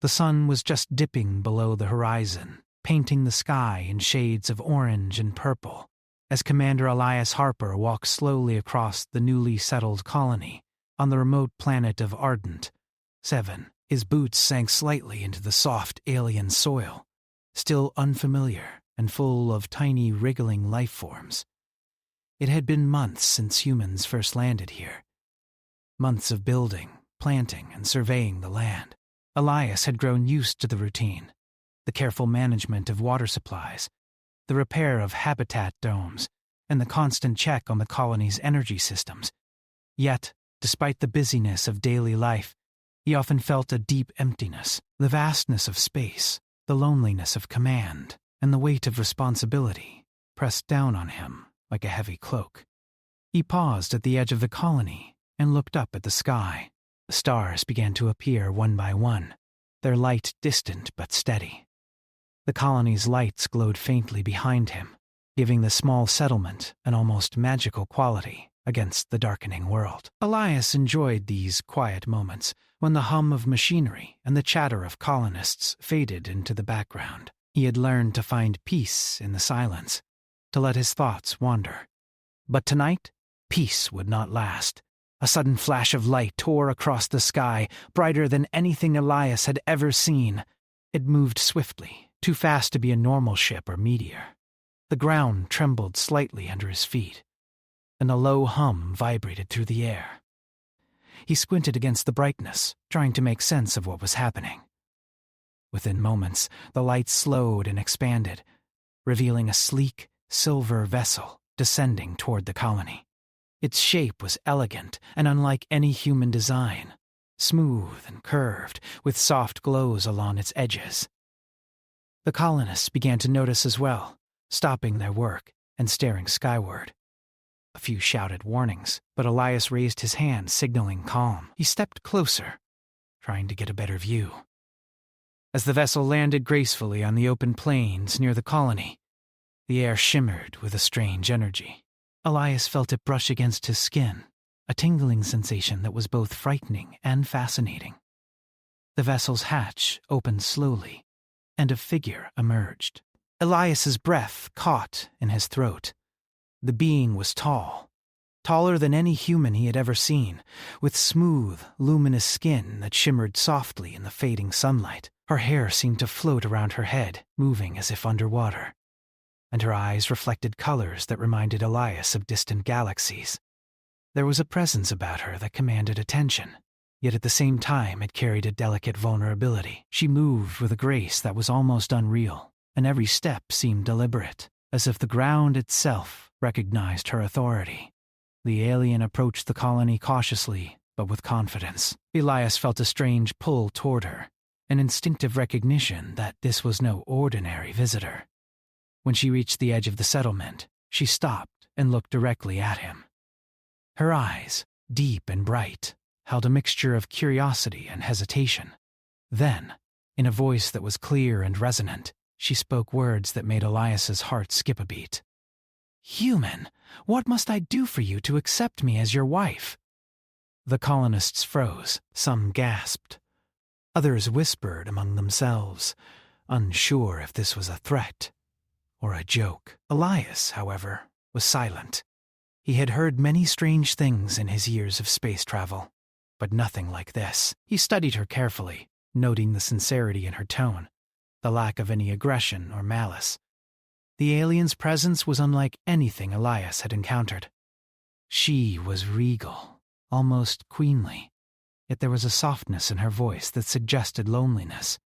The sun was just dipping below the horizon, painting the sky in shades of orange and purple, as Commander Elias Harper walked slowly across the newly settled colony on the remote planet of Ardent 7. His boots sank slightly into the soft alien soil, still unfamiliar and full of tiny wriggling life forms. It had been months since humans first landed here. Months of building, planting, and surveying the land. Elias had grown used to the routine, the careful management of water supplies, the repair of habitat domes, and the constant check on the colony's energy systems. Yet, despite the busyness of daily life, he often felt a deep emptiness, the vastness of space, the loneliness of command, and the weight of responsibility pressed down on him like a heavy cloak. He paused at the edge of the colony and looked up at the sky. The stars began to appear one by one, their light distant but steady. The colony's lights glowed faintly behind him, giving the small settlement an almost magical quality against the darkening world. Elias enjoyed these quiet moments when the hum of machinery and the chatter of colonists faded into the background. He had learned to find peace in the silence, to let his thoughts wander. But tonight, peace would not last. A sudden flash of light tore across the sky, brighter than anything Elias had ever seen. It moved swiftly, too fast to be a normal ship or meteor. The ground trembled slightly under his feet, and a low hum vibrated through the air. He squinted against the brightness, trying to make sense of what was happening. Within moments, the light slowed and expanded, revealing a sleek, silver vessel descending toward the colony. Its shape was elegant and unlike any human design, smooth and curved, with soft glows along its edges. The colonists began to notice as well, stopping their work and staring skyward. A few shouted warnings, but Elias raised his hand, signaling calm. He stepped closer, trying to get a better view. As the vessel landed gracefully on the open plains near the colony, the air shimmered with a strange energy. Elias felt it brush against his skin, a tingling sensation that was both frightening and fascinating. The vessel's hatch opened slowly, and a figure emerged. Elias's breath caught in his throat. The being was tall, taller than any human he had ever seen, with smooth, luminous skin that shimmered softly in the fading sunlight. Her hair seemed to float around her head, moving as if underwater, and her eyes reflected colors that reminded Elias of distant galaxies. There was a presence about her that commanded attention, yet at the same time it carried a delicate vulnerability. She moved with a grace that was almost unreal, and every step seemed deliberate, as if the ground itself recognized her authority. The alien approached the colony cautiously, but with confidence. Elias felt a strange pull toward her, an instinctive recognition that this was no ordinary visitor. When she reached the edge of the settlement, she stopped and looked directly at him. Her eyes, deep and bright, held a mixture of curiosity and hesitation. Then, in a voice that was clear and resonant, she spoke words that made Elias's heart skip a beat. "Human, what must I do for you to accept me as your wife?" The colonists froze. Some gasped. Others whispered among themselves, unsure if this was a threat or a joke. Elias, however, was silent. He had heard many strange things in his years of space travel, but nothing like this. He studied her carefully, noting the sincerity in her tone, the lack of any aggression or malice. The alien's presence was unlike anything Elias had encountered. She was regal, almost queenly, yet there was a softness in her voice that suggested loneliness.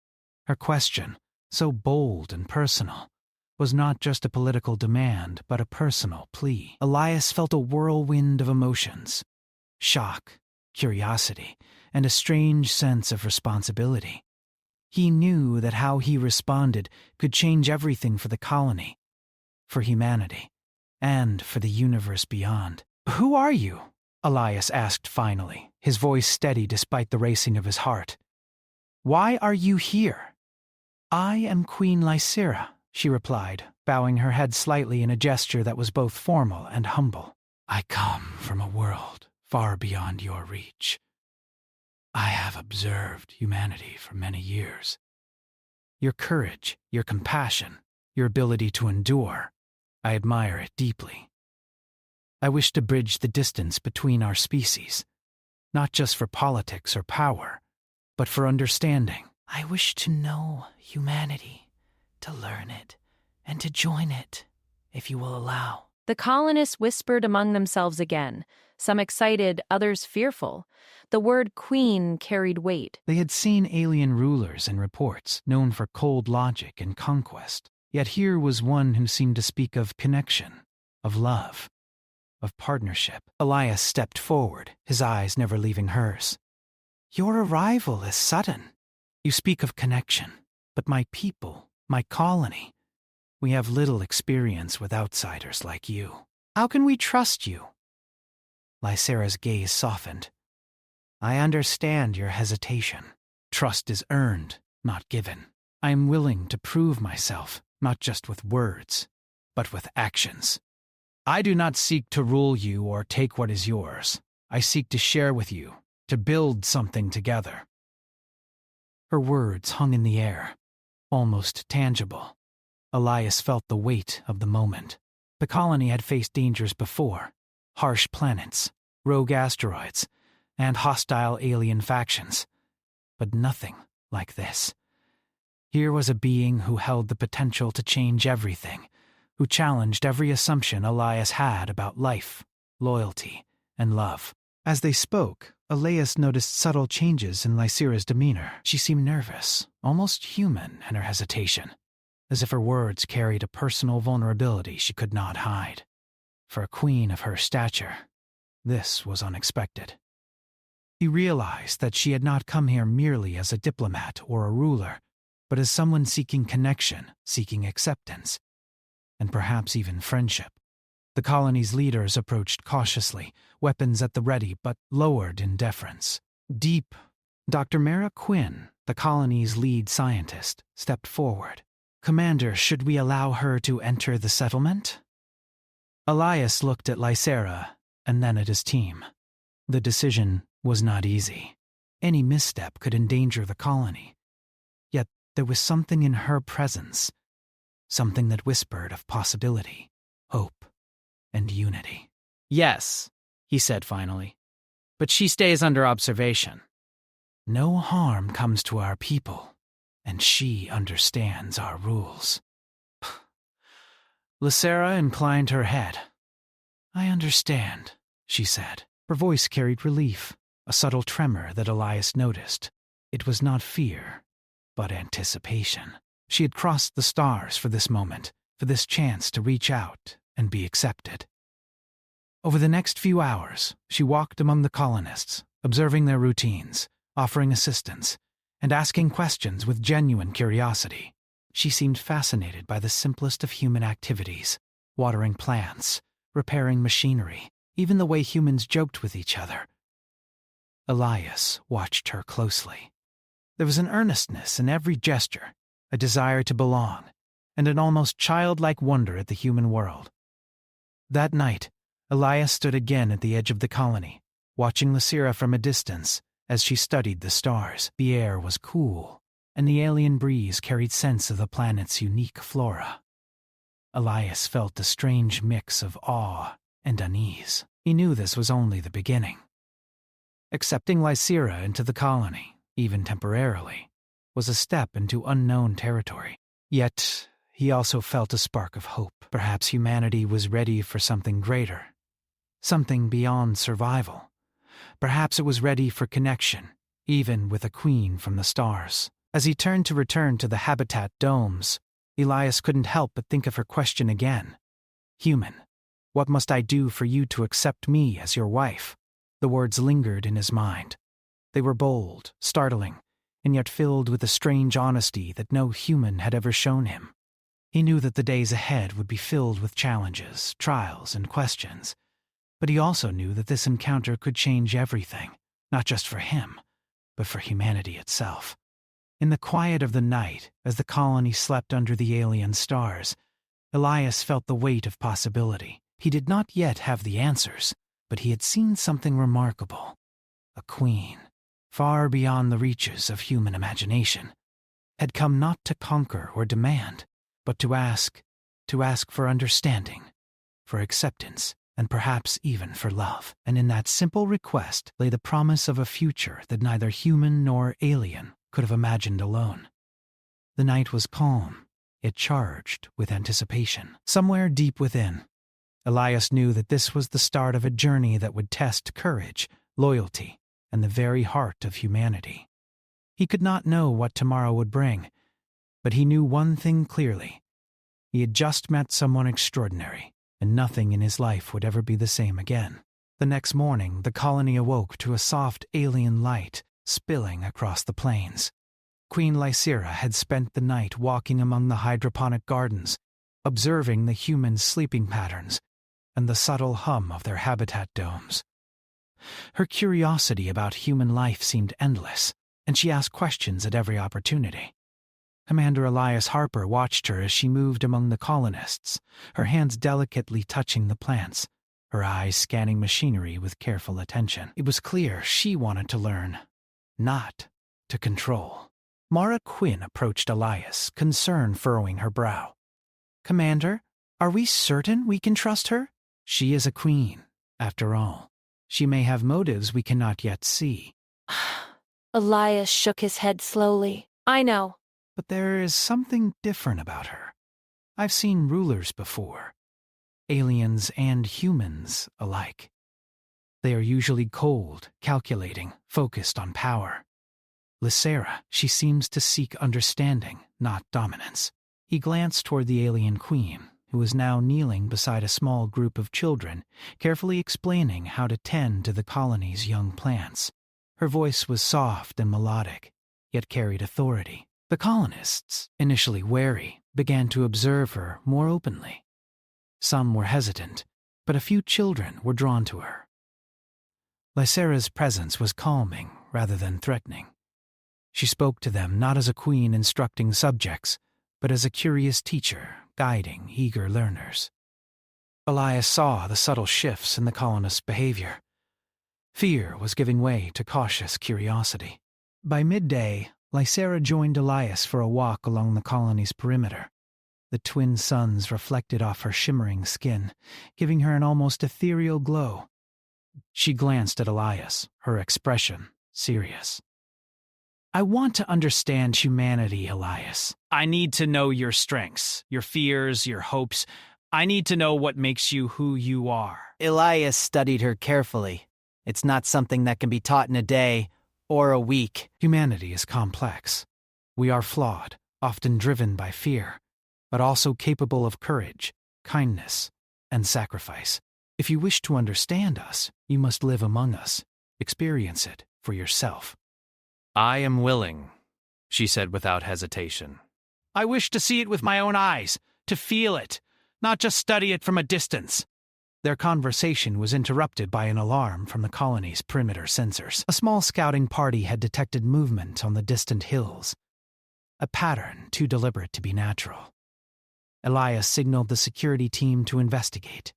Her question, so bold and personal, was not just a political demand, but a personal plea. Elias felt a whirlwind of emotions: shock, curiosity, and a strange sense of responsibility. He knew that how he responded could change everything for the colony, for humanity, and for the universe beyond. "Who are you?" Elias asked finally, his voice steady despite the racing of his heart. "Why are you here?" "I am Queen Lysira," she replied, bowing her head slightly in a gesture that was both formal and humble. "I come from a world far beyond your reach. I have observed humanity for many years. Your courage, your compassion, your ability to endure, I admire it deeply. I wish to bridge the distance between our species, not just for politics or power, but for understanding. I wish to know humanity, to learn it, and to join it, if you will allow. The colonists whispered among themselves again, some excited, others fearful. The word queen carried weight. They had seen alien rulers in reports, known for cold logic and conquest. Yet here was one who seemed to speak of connection, of love, of partnership. Elias stepped forward, his eyes never leaving hers. Your arrival is sudden. You speak of connection, but my people, my colony, we have little experience with outsiders like you. How can we trust you? Lysera's gaze softened. I understand your hesitation. Trust is earned, not given. I am willing to prove myself, not just with words, but with actions. I do not seek to rule you or take what is yours. I seek to share with you, to build something together. Her words hung in the air, almost tangible. Elias felt the weight of the moment. The colony had faced dangers before, harsh planets, rogue asteroids, and hostile alien factions. But nothing like this. Here was a being who held the potential to change everything, who challenged every assumption Elias had about life, loyalty, and love. As they spoke, Elias noticed subtle changes in Lysera's demeanor. She seemed nervous, almost human in her hesitation, as if her words carried a personal vulnerability she could not hide. For a queen of her stature, this was unexpected. He realized that she had not come here merely as a diplomat or a ruler, but as someone seeking connection, seeking acceptance, and perhaps even friendship. The colony's leaders approached cautiously, weapons at the ready but lowered in deference. Deep, Dr. Mara Quinn, the colony's lead scientist, stepped forward. Commander, should we allow her to enter the settlement? Elias looked at Lysera and then at his team. The decision was not easy. Any misstep could endanger the colony. Yet there was something in her presence, something that whispered of possibility, hope, and unity. Yes, he said finally, but she stays under observation. No harm comes to our people, and she understands our rules. Lysera inclined her head. I understand, she said. Her voice carried relief, a subtle tremor that Elias noticed. It was not fear, but anticipation. She had crossed the stars for this moment, for this chance to reach out and be accepted. Over the next few hours, she walked among the colonists, observing their routines, offering assistance, and asking questions with genuine curiosity. She seemed fascinated by the simplest of human activities, watering plants, repairing machinery, even the way humans joked with each other. Elias watched her closely. There was an earnestness in every gesture, a desire to belong, and an almost childlike wonder at the human world. That night, Elias stood again at the edge of the colony, watching Lysera from a distance as she studied the stars. The air was cool, and the alien breeze carried sense of the planet's unique flora. Elias felt a strange mix of awe and unease. He knew this was only the beginning. Accepting Lysera into the colony, even temporarily, was a step into unknown territory. Yet, he also felt a spark of hope. Perhaps humanity was ready for something greater, something beyond survival. Perhaps it was ready for connection, even with a queen from the stars. As he turned to return to the habitat domes, Elias couldn't help but think of her question again. Human, what must I do for you to accept me as your wife? The words lingered in his mind. They were bold, startling, and yet filled with a strange honesty that no human had ever shown him. He knew that the days ahead would be filled with challenges, trials, and questions. But he also knew that this encounter could change everything, not just for him, but for humanity itself. In the quiet of the night, as the colony slept under the alien stars, Elias felt the weight of possibility. He did not yet have the answers, but he had seen something remarkable. A queen, far beyond the reaches of human imagination, had come not to conquer or demand, but to ask for understanding, for acceptance, and perhaps even for love. And in that simple request lay the promise of a future that neither human nor alien could have imagined alone. The night was calm, yet charged with anticipation. Somewhere deep within, Elias knew that this was the start of a journey that would test courage, loyalty, and the very heart of humanity. He could not know what tomorrow would bring, but he knew one thing clearly. He had just met someone extraordinary, and nothing in his life would ever be the same again. The next morning, the colony awoke to a soft alien light spilling across the plains. Queen Lysira had spent the night walking among the hydroponic gardens, observing the human sleeping patterns and the subtle hum of their habitat domes. Her curiosity about human life seemed endless, and she asked questions at every opportunity. Commander Elias Harper watched her as she moved among the colonists, her hands delicately touching the plants, her eyes scanning machinery with careful attention. It was clear she wanted to learn, not to control. Mara Quinn approached Elias, concern furrowing her brow. "Commander, are we certain we can trust her? She is a queen, after all. She may have motives we cannot yet see." Elias shook his head slowly. "I know." "But there is something different about her. I've seen rulers before, aliens and humans alike. They are usually cold, calculating, focused on power. Lysera, she seems to seek understanding, not dominance." He glanced toward the alien queen, who was now kneeling beside a small group of children, carefully explaining how to tend to the colony's young plants. Her voice was soft and melodic, yet carried authority. The colonists, initially wary, began to observe her more openly. Some were hesitant, but a few children were drawn to her. Lysera's presence was calming rather than threatening. She spoke to them not as a queen instructing subjects, but as a curious teacher guiding eager learners. Elias saw the subtle shifts in the colonists' behavior. Fear was giving way to cautious curiosity. By midday, Lysera joined Elias for a walk along the colony's perimeter. The twin suns reflected off her shimmering skin, giving her an almost ethereal glow. She glanced at Elias, her expression serious. "I want to understand humanity, Elias. I need to know your strengths, your fears, your hopes. I need to know what makes you who you are." Elias studied her carefully. It's not something that can be taught in a day or a week. Humanity is complex. We are flawed, often driven by fear, but also capable of courage, kindness, and sacrifice. If you wish to understand us, you must live among us, experience it for yourself. "I am willing," she said without hesitation. "I wish to see it with my own eyes, to feel it, not just study it from a distance." Their conversation was interrupted by an alarm from the colony's perimeter sensors. A small scouting party had detected movement on the distant hills, a pattern too deliberate to be natural. Elias signaled the security team to investigate.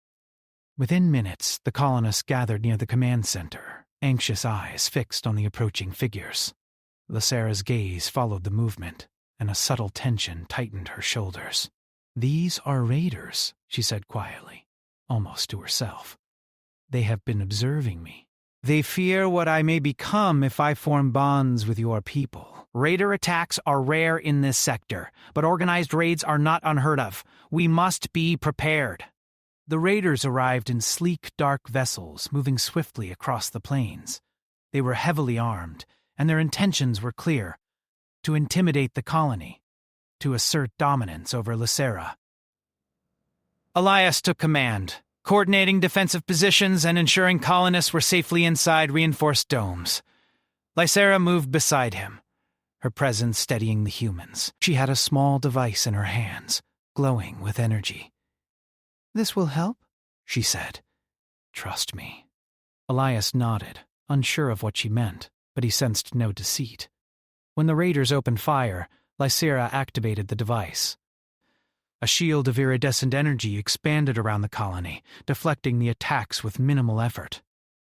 Within minutes, the colonists gathered near the command center, anxious eyes fixed on the approaching figures. Lysera's gaze followed the movement, and a subtle tension tightened her shoulders. "These are raiders," she said quietly, almost to herself. "They have been observing me. They fear what I may become if I form bonds with your people. Raider attacks are rare in this sector, but organized raids are not unheard of. We must be prepared." The raiders arrived in sleek, dark vessels moving swiftly across the plains. They were heavily armed, and their intentions were clear: to intimidate the colony, to assert dominance over Lysera. Elias took command, coordinating defensive positions and ensuring colonists were safely inside reinforced domes. Lysera moved beside him, her presence steadying the humans. She had a small device in her hands, glowing with energy. "This will help?" she said. "Trust me." Elias nodded, unsure of what she meant, but he sensed no deceit. When the raiders opened fire, Lysera activated the device. A shield of iridescent energy expanded around the colony, deflecting the attacks with minimal effort.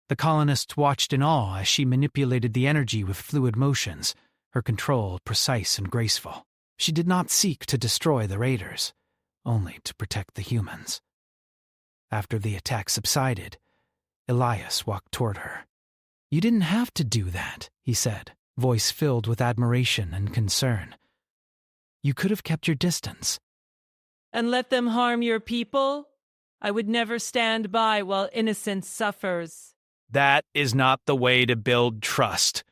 The colonists watched in awe as she manipulated the energy with fluid motions, her control precise and graceful. She did not seek to destroy the raiders, only to protect the humans. After the attack subsided, Elias walked toward her. "You didn't have to do that," he said, voice filled with admiration and concern. "You could have kept your distance." "And let them harm your people? I would never stand by while innocence suffers." That is not the way to build trust.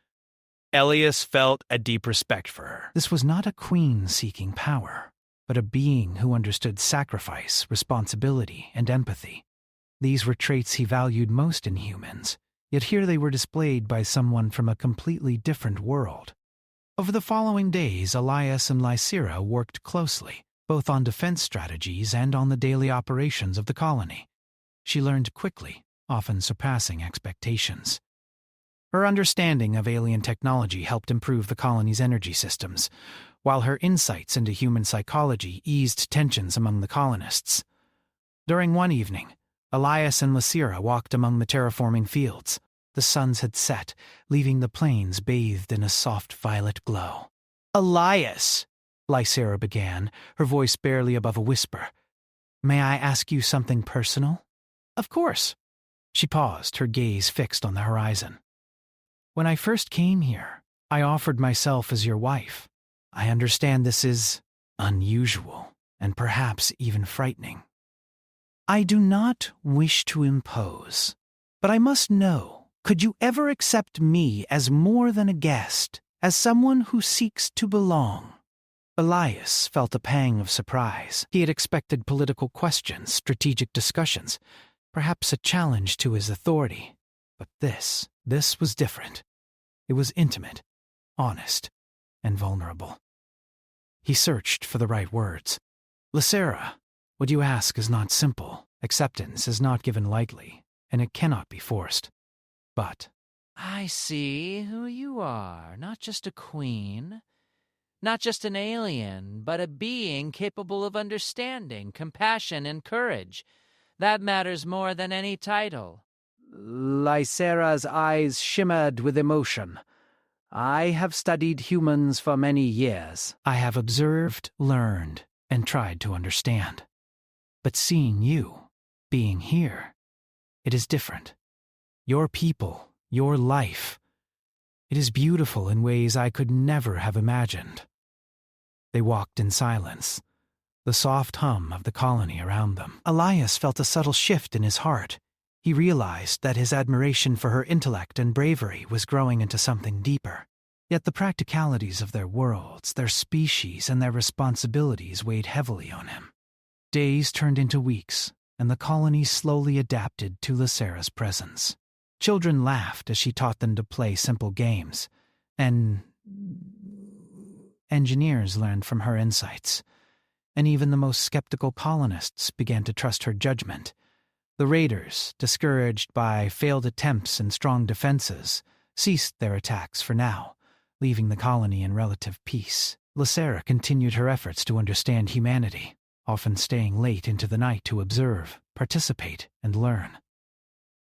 Elias felt a deep respect for her. This was not a queen seeking power, but a being who understood sacrifice, responsibility, and empathy. These were traits he valued most in humans, yet here they were displayed by someone from a completely different world. Over the following days, Elias and Lysira worked closely, both on defense strategies and on the daily operations of the colony. She learned quickly, often surpassing expectations. Her understanding of alien technology helped improve the colony's energy systems, while her insights into human psychology eased tensions among the colonists. During one evening, Elias and Lysira walked among the terraforming fields. The suns had set, leaving the plains bathed in a soft violet glow. "Elias," Lysira began, her voice barely above a whisper. "May I ask you something personal?" "Of course." She paused, her gaze fixed on the horizon. "When I first came here, I offered myself as your wife. I understand this is unusual and perhaps even frightening. I do not wish to impose, but I must know, could you ever accept me as more than a guest, as someone who seeks to belong?" Elias felt a pang of surprise. He had expected political questions, strategic discussions, perhaps a challenge to his authority. But this was different. It was intimate, honest, and vulnerable. He searched for the right words. "Lysira, what you ask is not simple. Acceptance is not given lightly, and it cannot be forced. But I see who you are. Not just a queen, not just an alien, but a being capable of understanding, compassion, and courage. That matters more than any title." Lysira's eyes shimmered with emotion. "I have studied humans for many years. I have observed, learned, and tried to understand. But seeing you, being here, it is different. Your people, your life, it is beautiful in ways I could never have imagined." They walked in silence, the soft hum of the colony around them. Elias felt a subtle shift in his heart. He realized that his admiration for her intellect and bravery was growing into something deeper. Yet the practicalities of their worlds, their species, and their responsibilities weighed heavily on him. Days turned into weeks, and the colony slowly adapted to Lysira's presence. Children laughed as she taught them to play simple games, and engineers learned from her insights. And even the most skeptical colonists began to trust her judgment. The raiders, discouraged by failed attempts and strong defenses, ceased their attacks for now, leaving the colony in relative peace. Lysira continued her efforts to understand humanity, often staying late into the night to observe, participate, and learn.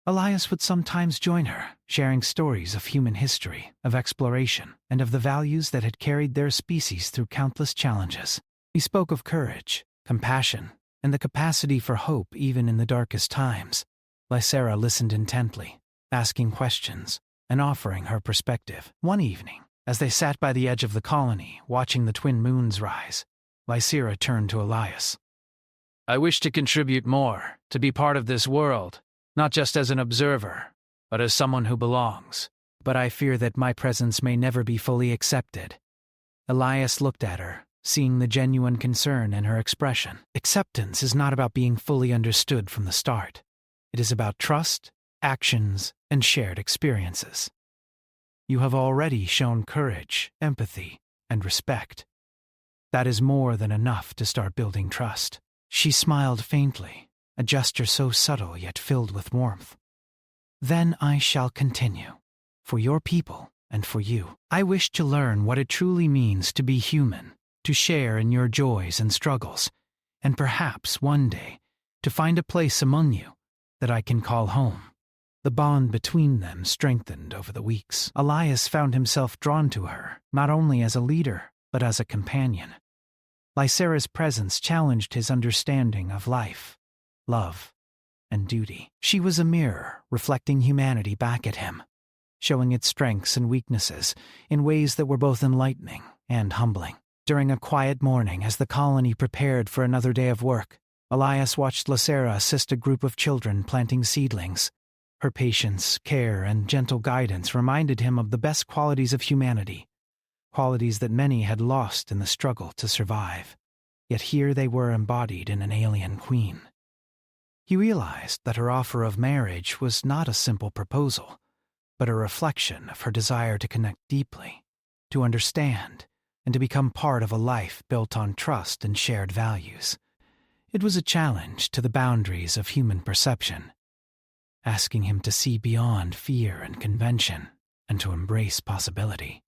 Elias would sometimes join her, sharing stories of human history, of exploration, and of the values that had carried their species through countless challenges. He spoke of courage, compassion, and the capacity for hope even in the darkest times. Lysira listened intently, asking questions and offering her perspective. One evening, as they sat by the edge of the colony, watching the twin moons rise, Lysira turned to Elias. "I wish to contribute more, to be part of this world, not just as an observer, but as someone who belongs. But I fear that my presence may never be fully accepted." Elias looked at her, seeing the genuine concern in her expression. Acceptance is not about being fully understood from the start. It is about trust, actions, and shared experiences. You have already shown courage, empathy, and respect. That is more than enough to start building trust. She smiled faintly, a gesture so subtle yet filled with warmth. "Then I shall continue, for your people and for you. I wish to learn what it truly means to be human, to share in your joys and struggles, and perhaps one day to find a place among you that I can call home." The bond between them strengthened over the weeks. Elias found himself drawn to her, not only as a leader, but as a companion. Lysera's presence challenged his understanding of life, love, and duty. She was a mirror, reflecting humanity back at him, showing its strengths and weaknesses in ways that were both enlightening and humbling. During a quiet morning, as the colony prepared for another day of work, Elias watched Lysera assist a group of children planting seedlings. Her patience, care, and gentle guidance reminded him of the best qualities of humanity, qualities that many had lost in the struggle to survive. Yet here they were embodied in an alien queen. He realized that her offer of marriage was not a simple proposal, but a reflection of her desire to connect deeply, to understand, and to become part of a life built on trust and shared values. It was a challenge to the boundaries of human perception, asking him to see beyond fear and convention and to embrace possibility.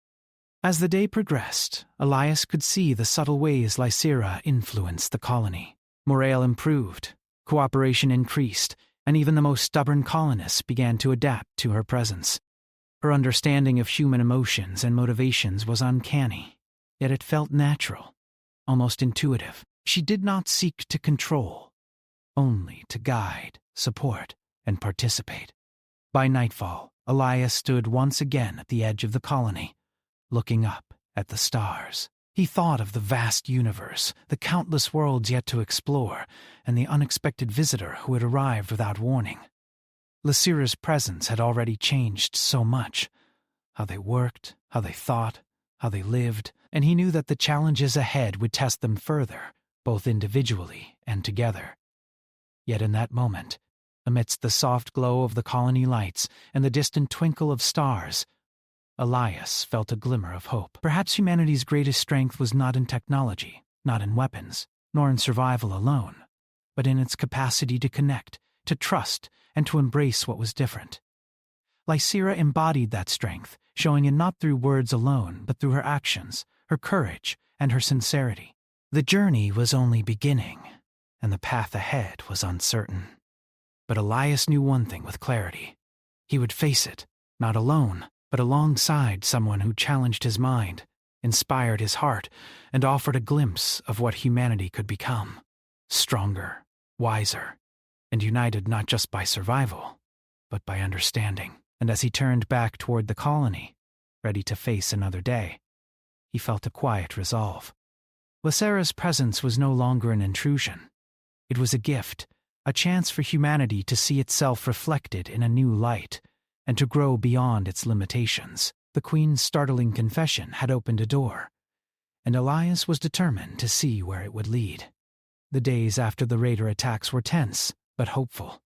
As the day progressed, Elias could see the subtle ways Lysera influenced the colony. Morale improved, cooperation increased, and even the most stubborn colonists began to adapt to her presence. Her understanding of human emotions and motivations was uncanny, yet it felt natural, almost intuitive. She did not seek to control, only to guide, support, and participate. By nightfall, Elias stood once again at the edge of the colony, looking up at the stars. He thought of the vast universe, the countless worlds yet to explore, and the unexpected visitor who had arrived without warning. Lysera's presence had already changed so much. How they worked, how they thought, how they lived, and he knew that the challenges ahead would test them further, both individually and together. Yet in that moment, amidst the soft glow of the colony lights and the distant twinkle of stars, Elias felt a glimmer of hope. Perhaps humanity's greatest strength was not in technology, not in weapons, nor in survival alone, but in its capacity to connect, to trust, and to embrace what was different. Lysera embodied that strength, showing it not through words alone, but through her actions, her courage, and her sincerity. The journey was only beginning, and the path ahead was uncertain. But Elias knew one thing with clarity. He would face it, not alone, but alongside someone who challenged his mind, inspired his heart, and offered a glimpse of what humanity could become. Stronger, wiser, and united not just by survival, but by understanding. And as he turned back toward the colony, ready to face another day, he felt a quiet resolve. Lysera's presence was no longer an intrusion. It was a gift, a chance for humanity to see itself reflected in a new light, and to grow beyond its limitations. The Queen's startling confession had opened a door, and Elias was determined to see where it would lead. The days after the raider attacks were tense, but hopeful.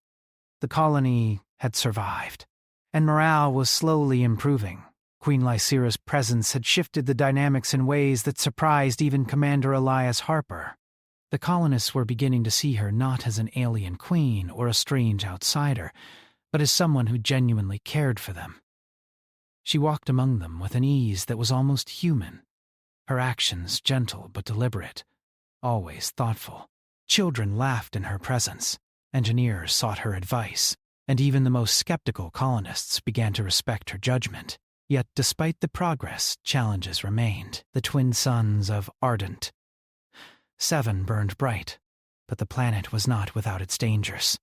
The colony had survived, and morale was slowly improving. Queen Lysera's presence had shifted the dynamics in ways that surprised even Commander Elias Harper. The colonists were beginning to see her not as an alien queen or a strange outsider, but as someone who genuinely cared for them. She walked among them with an ease that was almost human, her actions gentle but deliberate, always thoughtful. Children laughed in her presence, engineers sought her advice, and even the most skeptical colonists began to respect her judgment. Yet despite the progress, challenges remained. The twin suns of Ardent 7 burned bright, but the planet was not without its dangers.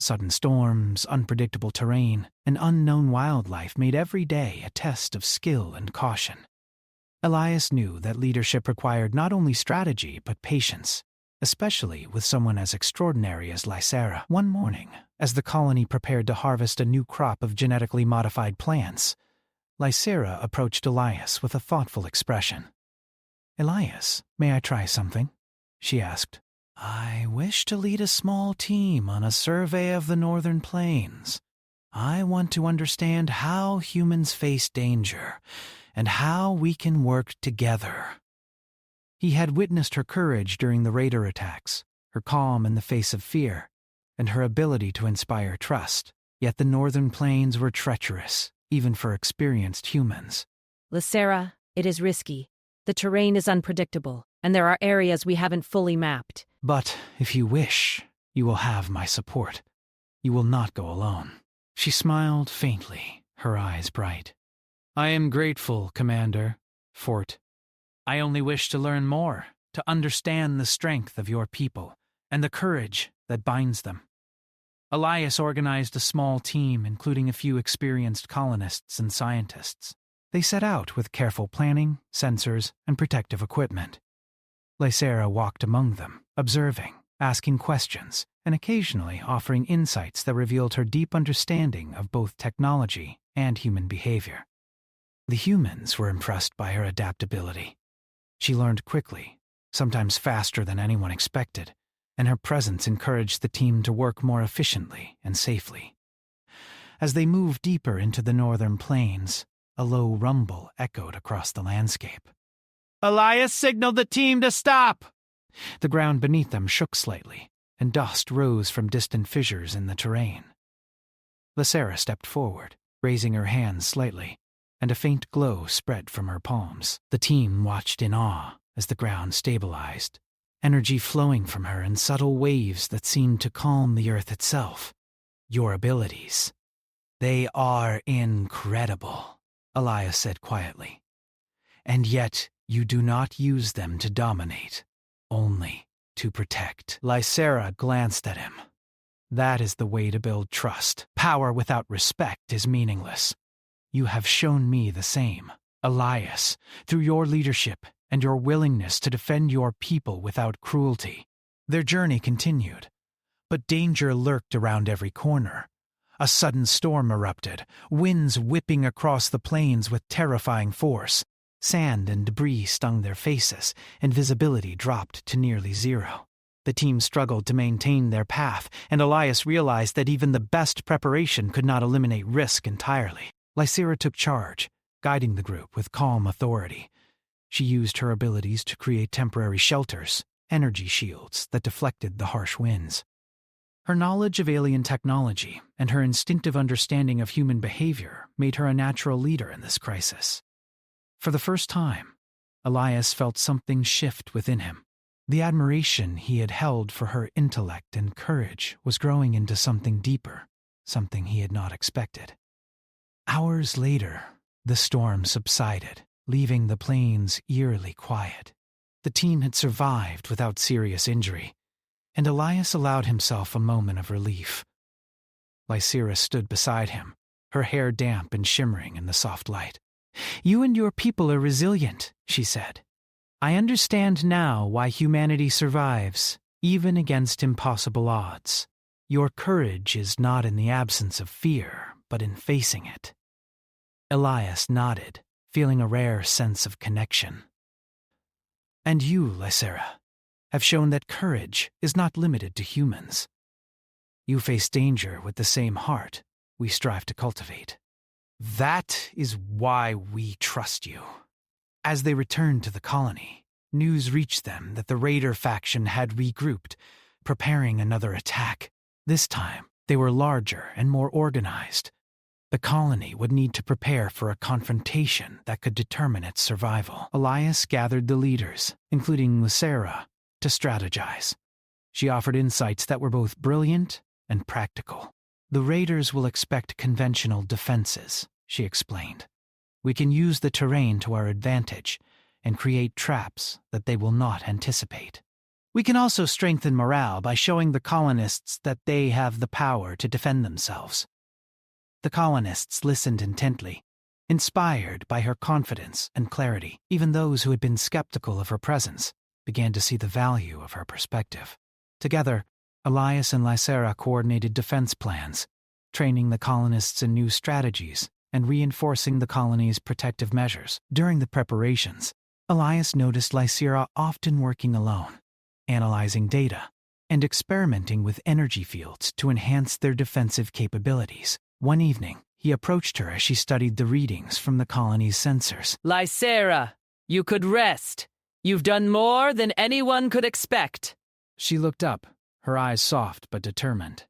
Sudden storms, unpredictable terrain, and unknown wildlife made every day a test of skill and caution. Elias knew that leadership required not only strategy but patience, especially with someone as extraordinary as Lysera. One morning, as the colony prepared to harvest a new crop of genetically modified plants, Lysera approached Elias with a thoughtful expression. "Elias, may I try something?" she asked. "I wish to lead a small team on a survey of the northern plains. I want to understand how humans face danger and how we can work together." He had witnessed her courage during the raider attacks, her calm in the face of fear, and her ability to inspire trust. Yet the northern plains were treacherous, even for experienced humans. Lysera, it is risky. The terrain is unpredictable, and there are areas we haven't fully mapped. "But if you wish, you will have my support. You will not go alone." She smiled faintly, her eyes bright. I am grateful, Commander. Fort. I only wish to learn more, to understand the strength of your people and the courage that binds them. Elias organized a small team, including a few experienced colonists and scientists. They set out with careful planning, sensors, and protective equipment. Lysera walked among them, observing, asking questions, and occasionally offering insights that revealed her deep understanding of both technology and human behavior. The humans were impressed by her adaptability. She learned quickly, sometimes faster than anyone expected, and her presence encouraged the team to work more efficiently and safely. As they moved deeper into the northern plains, a low rumble echoed across the landscape. Elias signaled the team to stop! The ground beneath them shook slightly, and dust rose from distant fissures in the terrain. Lysera stepped forward, raising her hands slightly, and a faint glow spread from her palms. The team watched in awe as the ground stabilized, energy flowing from her in subtle waves that seemed to calm the earth itself. Your abilities. They are incredible, Elias said quietly. And yet you do not use them to dominate, only to protect. Lysera glanced at him. That is the way to build trust. Power without respect is meaningless. You have shown me the same, Elias, through your leadership and your willingness to defend your people without cruelty. Their journey continued, but danger lurked around every corner. A sudden storm erupted, winds whipping across the plains with terrifying force. Sand and debris stung their faces, and visibility dropped to nearly zero. The team struggled to maintain their path, and Elias realized that even the best preparation could not eliminate risk entirely. Lysera took charge, guiding the group with calm authority. She used her abilities to create temporary shelters, energy shields that deflected the harsh winds. Her knowledge of alien technology and her instinctive understanding of human behavior made her a natural leader in this crisis. For the first time, Elias felt something shift within him. The admiration he had held for her intellect and courage was growing into something deeper, something he had not expected. Hours later, the storm subsided, leaving the plains eerily quiet. The team had survived without serious injury, and Elias allowed himself a moment of relief. Lysera stood beside him, her hair damp and shimmering in the soft light. You and your people are resilient, she said. I understand now why humanity survives, even against impossible odds. Your courage is not in the absence of fear, but in facing it. Elias nodded, feeling a rare sense of connection. And you, Lysera, have shown that courage is not limited to humans. You face danger with the same heart we strive to cultivate. That is why we trust you. As they returned to the colony, news reached them that the raider faction had regrouped, preparing another attack. This time, they were larger and more organized. The colony would need to prepare for a confrontation that could determine its survival. Elias gathered the leaders, including Lysera, to strategize. She offered insights that were both brilliant and practical. The raiders will expect conventional defenses, she explained. We can use the terrain to our advantage and create traps that they will not anticipate. We can also strengthen morale by showing the colonists that they have the power to defend themselves. The colonists listened intently, inspired by her confidence and clarity. Even those who had been skeptical of her presence began to see the value of her perspective. Together, Elias and Lysera coordinated defense plans, training the colonists in new strategies and reinforcing the colony's protective measures. During the preparations, Elias noticed Lysera often working alone, analyzing data, and experimenting with energy fields to enhance their defensive capabilities. One evening, he approached her as she studied the readings from the colony's sensors. Lysera, you could rest. You've done more than anyone could expect. She looked up, her eyes soft but determined.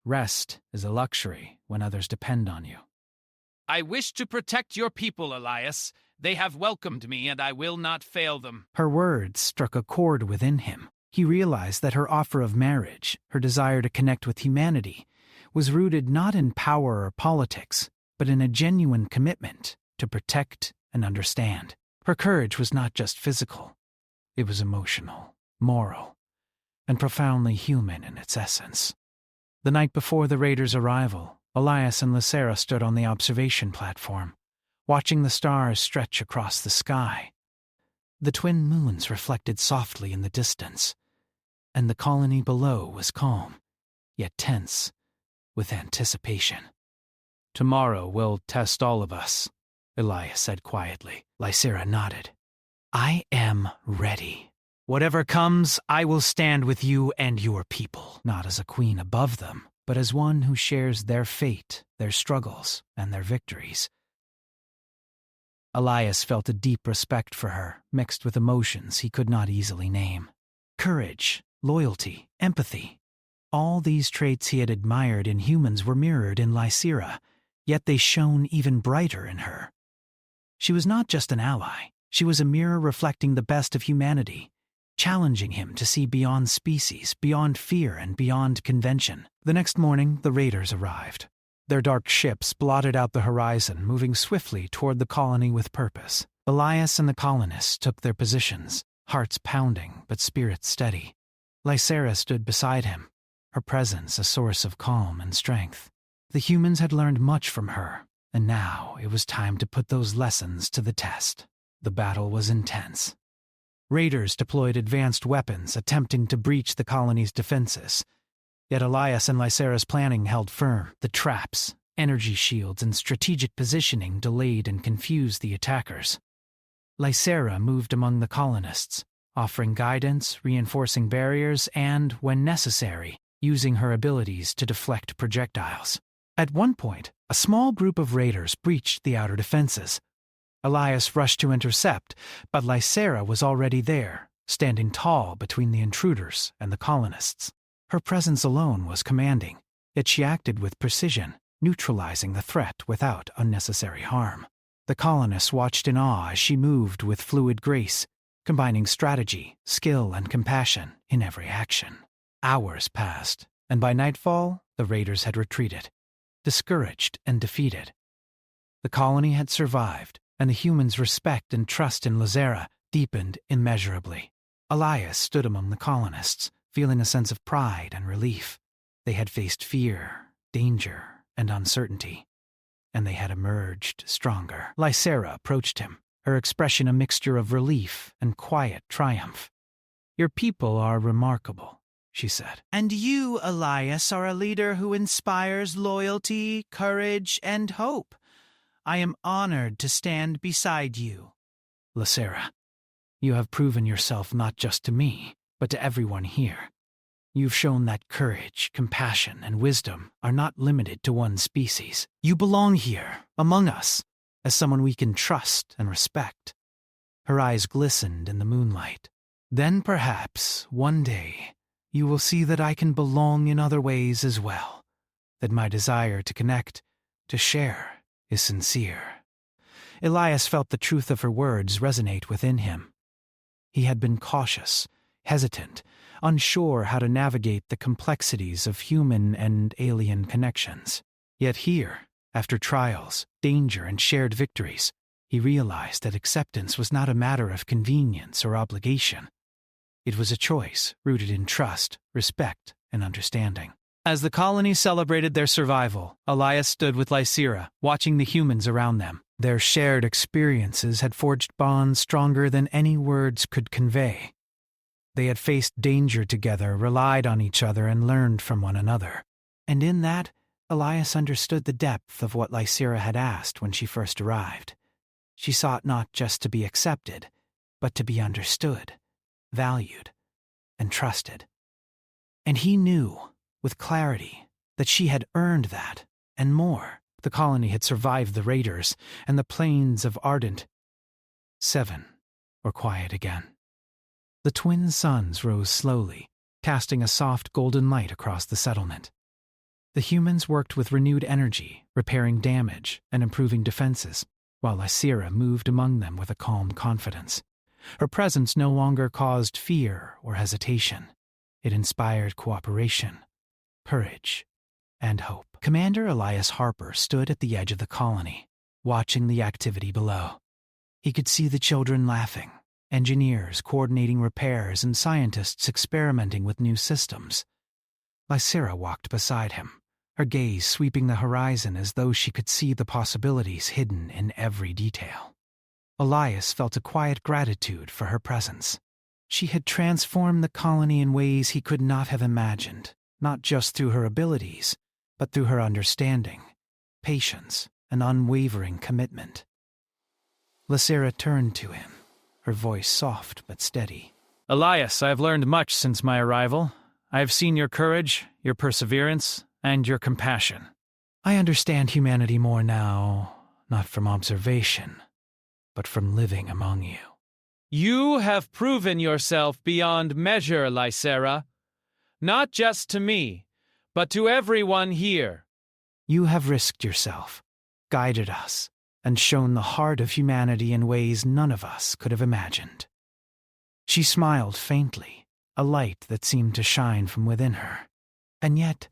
Rest is a luxury when others depend on you. I wish to protect your people, Elias. They have welcomed me, and I will not fail them. Her words struck a chord within him. He realized that her offer of marriage, her desire to connect with humanity, was rooted not in power or politics, but in a genuine commitment to protect and understand. Her courage was not just physical. It was emotional, moral, and profoundly human in its essence. The night before the raiders' arrival, Elias and Lysera stood on the observation platform, watching the stars stretch across the sky. The twin moons reflected softly in the distance, and the colony below was calm, yet tense, with anticipation. "Tomorrow we'll test all of us," Elias said quietly. Lysera nodded. "I am ready. Whatever comes, I will stand with you and your people, not as a queen above them, but as one who shares their fate, their struggles, and their victories." Elias felt a deep respect for her, mixed with emotions he could not easily name. Courage, loyalty, empathy. All these traits he had admired in humans were mirrored in Lysera, yet they shone even brighter in her. She was not just an ally. She was a mirror reflecting the best of humanity, challenging him to see beyond species, beyond fear, and beyond convention. The next morning, the raiders arrived. Their dark ships blotted out the horizon, moving swiftly toward the colony with purpose. Elias and the colonists took their positions, hearts pounding but spirits steady. Lysera stood beside him, her presence a source of calm and strength. The humans had learned much from her, and now it was time to put those lessons to the test. The battle was intense. Raiders deployed advanced weapons, attempting to breach the colony's defenses. Yet Elias and Lysera's planning held firm. The traps, energy shields, and strategic positioning delayed and confused the attackers. Lysera moved among the colonists, offering guidance, reinforcing barriers, and, when necessary, using her abilities to deflect projectiles. At one point, a small group of raiders breached the outer defenses. Elias rushed to intercept, but Lysera was already there, standing tall between the intruders and the colonists. Her presence alone was commanding, yet she acted with precision, neutralizing the threat without unnecessary harm. The colonists watched in awe as she moved with fluid grace, combining strategy, skill, and compassion in every action. Hours passed, and by nightfall, the raiders had retreated, discouraged and defeated. The colony had survived, and the humans' respect and trust in Lysera deepened immeasurably. Elias stood among the colonists, feeling a sense of pride and relief. They had faced fear, danger, and uncertainty, and they had emerged stronger. Lysera approached him, her expression a mixture of relief and quiet triumph. "Your people are remarkable," she said. "And you, Elias, are a leader who inspires loyalty, courage, and hope. I am honored to stand beside you." "Lysera, you have proven yourself not just to me, but to everyone here. You've shown that courage, compassion, and wisdom are not limited to one species. You belong here, among us, as someone we can trust and respect." Her eyes glistened in the moonlight. "Then perhaps, one day, you will see that I can belong in other ways as well, that my desire to connect, to share, is sincere." Elias felt the truth of her words resonate within him. He had been cautious, hesitant, unsure how to navigate the complexities of human and alien connections. Yet here, after trials, danger, and shared victories, he realized that acceptance was not a matter of convenience or obligation. It was a choice rooted in trust, respect, and understanding. As the colony celebrated their survival, Elias stood with Lysera, watching the humans around them. Their shared experiences had forged bonds stronger than any words could convey. They had faced danger together, relied on each other, and learned from one another. And in that, Elias understood the depth of what Lysera had asked when she first arrived. She sought not just to be accepted, but to be understood, valued, and trusted. And he knew, with clarity, that she had earned that, and more. The colony had survived the raiders, and the plains of Ardent 7 were quiet again. The twin suns rose slowly, casting a soft golden light across the settlement. The humans worked with renewed energy, repairing damage and improving defenses, while Lysera moved among them with a calm confidence. Her presence no longer caused fear or hesitation. It inspired cooperation, courage, and hope. Commander Elias Harper stood at the edge of the colony, watching the activity below. He could see the children laughing, engineers coordinating repairs, and scientists experimenting with new systems. Lysera walked beside him, her gaze sweeping the horizon as though she could see the possibilities hidden in every detail. Elias felt a quiet gratitude for her presence. She had transformed the colony in ways he could not have imagined, not just through her abilities, but through her understanding, patience, and unwavering commitment. Lysera turned to him, her voice soft but steady. Elias, I have learned much since my arrival. I have seen your courage, your perseverance, and your compassion. I understand humanity more now, not from observation, but from living among you. You have proven yourself beyond measure, Lysera. Not just to me, but to everyone here. You have risked yourself, guided us, and shown the heart of humanity in ways none of us could have imagined. She smiled faintly, a light that seemed to shine from within her. And yet,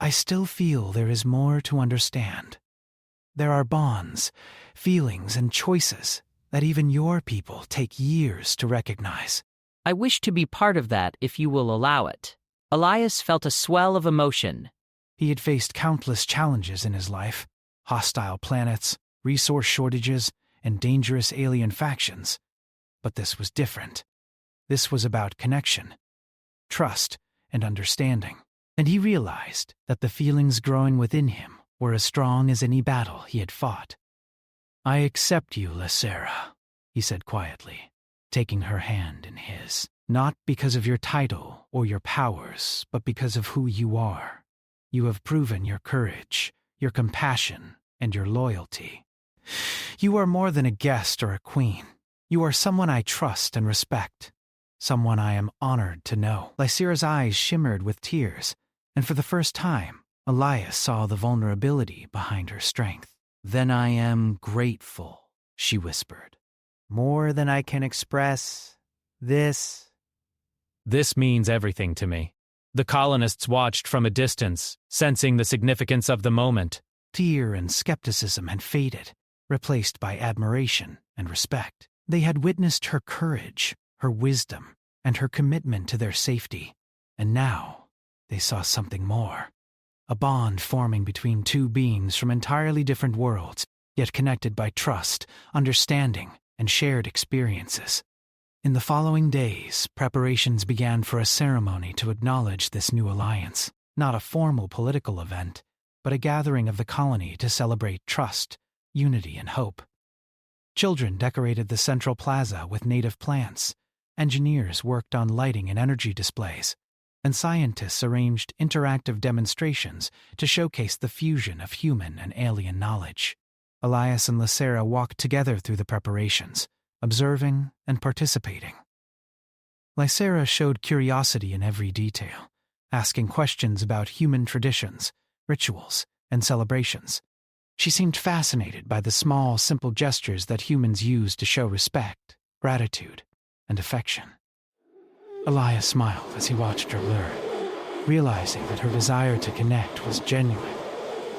I still feel there is more to understand. There are bonds, feelings, and choices that even your people take years to recognize. I wish to be part of that if you will allow it. Elias felt a swell of emotion. He had faced countless challenges in his life, hostile planets, resource shortages, and dangerous alien factions. But this was different. This was about connection, trust, and understanding. And he realized that the feelings growing within him were as strong as any battle he had fought. I accept you, Lysera, he said quietly, taking her hand in his. Not because of your title or your powers, but because of who you are. You have proven your courage, your compassion, and your loyalty. You are more than a guest or a queen. You are someone I trust and respect, someone I am honored to know. Lysera's eyes shimmered with tears, and for the first time, Elias saw the vulnerability behind her strength. Then I am grateful, she whispered. More than I can express. This means everything to me. The colonists watched from a distance, sensing the significance of the moment. Fear and skepticism had faded, replaced by admiration and respect. They had witnessed her courage, her wisdom, and her commitment to their safety. And now, they saw something more. A bond forming between two beings from entirely different worlds, yet connected by trust, understanding, and shared experiences. In the following days, preparations began for a ceremony to acknowledge this new alliance, not a formal political event, but a gathering of the colony to celebrate trust, unity, and hope. Children decorated the central plaza with native plants, engineers worked on lighting and energy displays, and scientists arranged interactive demonstrations to showcase the fusion of human and alien knowledge. Elias and Lysera walked together through the preparations, observing and participating. Lysera showed curiosity in every detail, asking questions about human traditions, rituals, and celebrations. She seemed fascinated by the small, simple gestures that humans use to show respect, gratitude, and affection. Elias smiled as he watched her learn, realizing that her desire to connect was genuine,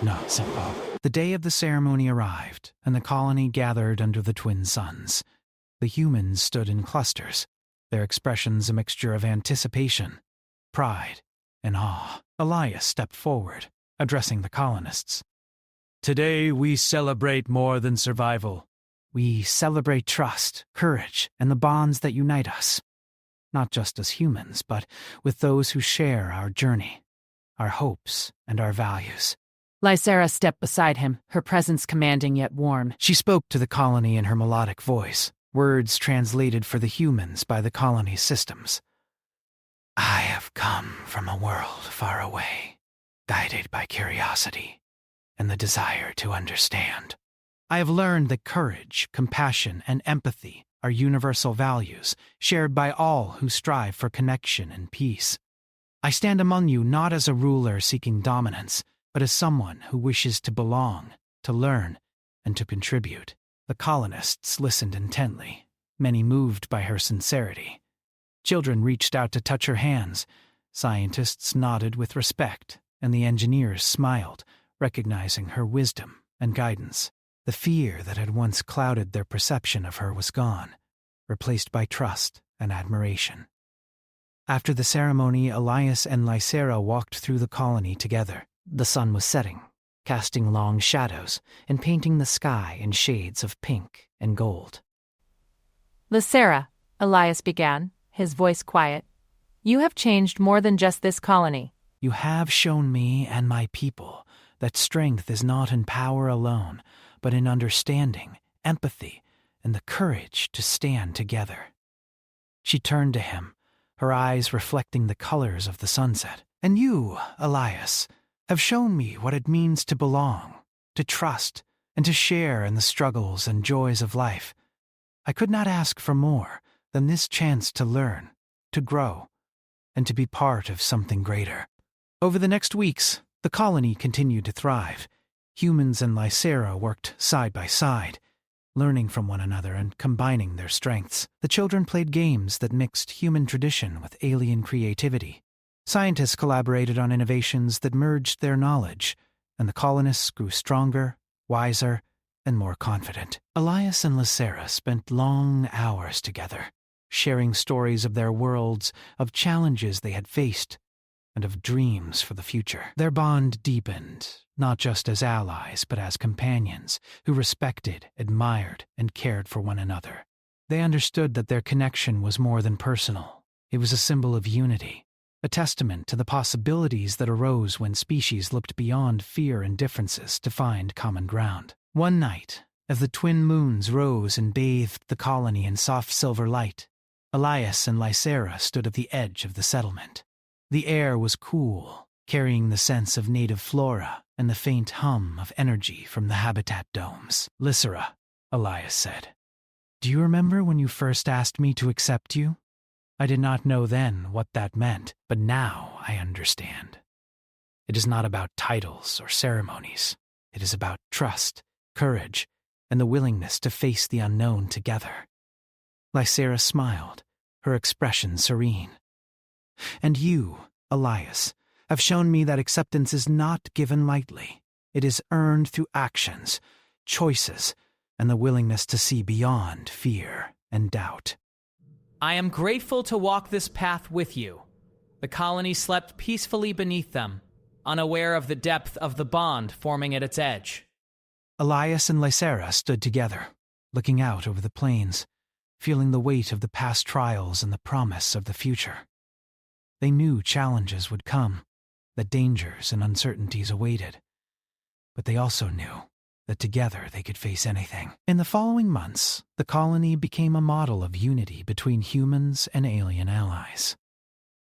not symbolic. The day of the ceremony arrived, and the colony gathered under the twin suns. The humans stood in clusters, their expressions a mixture of anticipation, pride, and awe. Elias stepped forward, addressing the colonists. Today we celebrate more than survival. We celebrate trust, courage, and the bonds that unite us. Not just as humans, but with those who share our journey, our hopes, and our values. Lysera stepped beside him, her presence commanding yet warm. She spoke to the colony in her melodic voice, words translated for the humans by the colony's systems. I have come from a world far away, guided by curiosity and the desire to understand. I have learned that courage, compassion, and empathy are universal values shared by all who strive for connection and peace. I stand among you not as a ruler seeking dominance, but as someone who wishes to belong, to learn, and to contribute. The colonists listened intently, many moved by her sincerity. Children reached out to touch her hands. Scientists nodded with respect, and the engineers smiled, recognizing her wisdom and guidance. The fear that had once clouded their perception of her was gone, replaced by trust and admiration. After the ceremony, Elias and Lysera walked through the colony together. The sun was setting, casting long shadows and painting the sky in shades of pink and gold. Lysera, Elias began, his voice quiet, you have changed more than just this colony. You have shown me and my people that strength is not in power alone, but in understanding, empathy, and the courage to stand together. She turned to him, her eyes reflecting the colors of the sunset. And you, Elias, have shown me what it means to belong, to trust, and to share in the struggles and joys of life. I could not ask for more than this chance to learn, to grow, and to be part of something greater. Over the next weeks, the colony continued to thrive. Humans and Lysera worked side by side, learning from one another and combining their strengths. The children played games that mixed human tradition with alien creativity. Scientists collaborated on innovations that merged their knowledge, and the colonists grew stronger, wiser, and more confident. Elias and Lysera spent long hours together, sharing stories of their worlds, of challenges they had faced, and of dreams for the future. Their bond deepened, not just as allies, but as companions who respected, admired, and cared for one another. They understood that their connection was more than personal. It was a symbol of unity, a testament to the possibilities that arose when species looked beyond fear and differences to find common ground. One night, as the twin moons rose and bathed the colony in soft silver light, Elias and Lysera stood at the edge of the settlement. The air was cool, carrying the sense of native flora and the faint hum of energy from the habitat domes. Lysera, Elias said, do you remember when you first asked me to accept you? I did not know then what that meant, but now I understand. It is not about titles or ceremonies. It is about trust, courage, and the willingness to face the unknown together. Lysera smiled, her expression serene. And you, Elias, have shown me that acceptance is not given lightly. It is earned through actions, choices, and the willingness to see beyond fear and doubt. I am grateful to walk this path with you. The colony slept peacefully beneath them, unaware of the depth of the bond forming at its edge. Elias and Lysera stood together, looking out over the plains, feeling the weight of the past trials and the promise of the future. They knew challenges would come, that dangers and uncertainties awaited. But they also knew that together they could face anything. In the following months, the colony became a model of unity between humans and alien allies.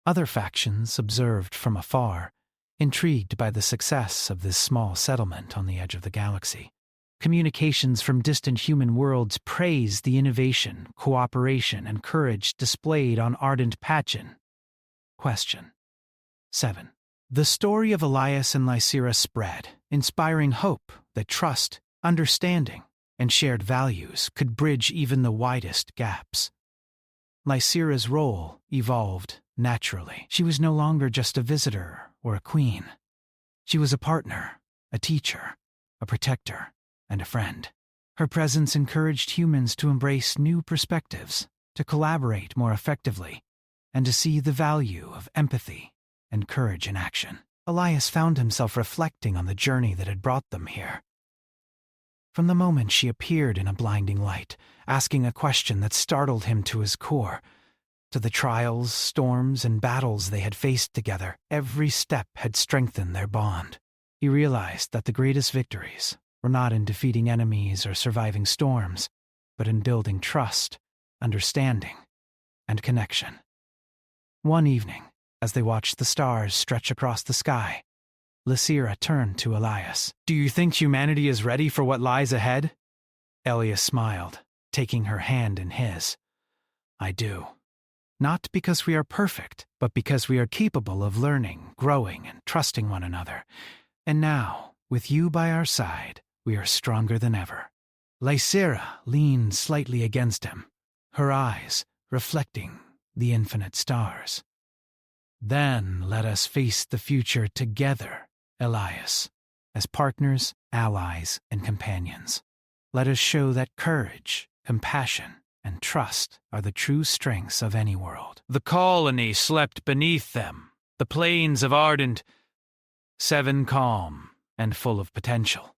Other factions observed from afar, intrigued by the success of this small settlement on the edge of the galaxy. Communications from distant human worlds praised the innovation, cooperation, and courage displayed on ardent Patchen. Question 7. The story of Elias and Lysera spread, inspiring hope that trust, understanding, and shared values could bridge even the widest gaps. Lysera's role evolved naturally. She was no longer just a visitor or a queen. She was a partner, a teacher, a protector, and a friend. Her presence encouraged humans to embrace new perspectives, to collaborate more effectively, and to see the value of empathy and courage in action. Elias found himself reflecting on the journey that had brought them here. From the moment she appeared in a blinding light, asking a question that startled him to his core, to the trials, storms, and battles they had faced together, every step had strengthened their bond. He realized that the greatest victories were not in defeating enemies or surviving storms, but in building trust, understanding, and connection. One evening, as they watched the stars stretch across the sky, Lysera turned to Elias. Do you think humanity is ready for what lies ahead? Elias smiled, taking her hand in his. I do. Not because we are perfect, but because we are capable of learning, growing, and trusting one another. And now, with you by our side, we are stronger than ever. Lysera leaned slightly against him, her eyes reflecting the infinite stars. Then let us face the future together, Elias, as partners, allies, and companions. Let us show that courage, compassion, and trust are the true strengths of any world. The colony slept beneath them, the plains of ardent, 7 calm and full of potential.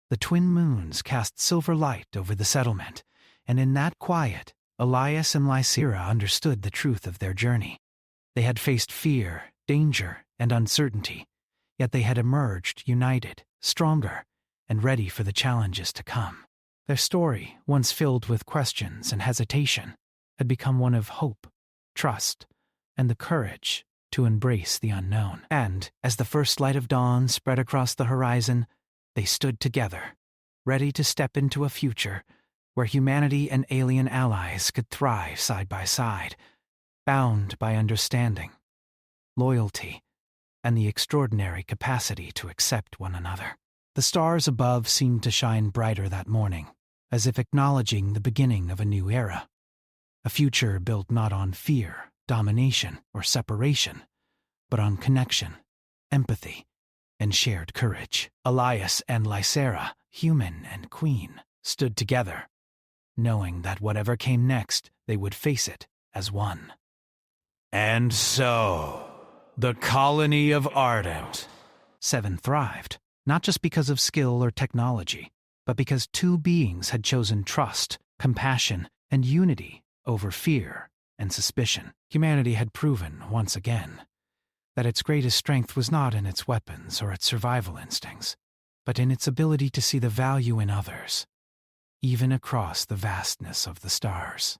The twin moons cast silver light over the settlement, and in that quiet, Elias and Lysira understood the truth of their journey. They had faced fear, danger, and uncertainty, yet they had emerged united, stronger, and ready for the challenges to come. Their story, once filled with questions and hesitation, had become one of hope, trust, and the courage to embrace the unknown. And, as the first light of dawn spread across the horizon, they stood together, ready to step into a future where humanity and alien allies could thrive side by side, bound by understanding, loyalty, and the extraordinary capacity to accept one another. The stars above seemed to shine brighter that morning, as if acknowledging the beginning of a new era, a future built not on fear, domination, or separation, but on connection, empathy, and shared courage. Elias and Lysira, human and queen, stood together, knowing that whatever came next, they would face it as one. And so, the colony of Ardent. 7 thrived, not just because of skill or technology, but because 2 beings had chosen trust, compassion, and unity over fear and suspicion. Humanity had proven, once again, that its greatest strength was not in its weapons or its survival instincts, but in its ability to see the value in others, even across the vastness of the stars.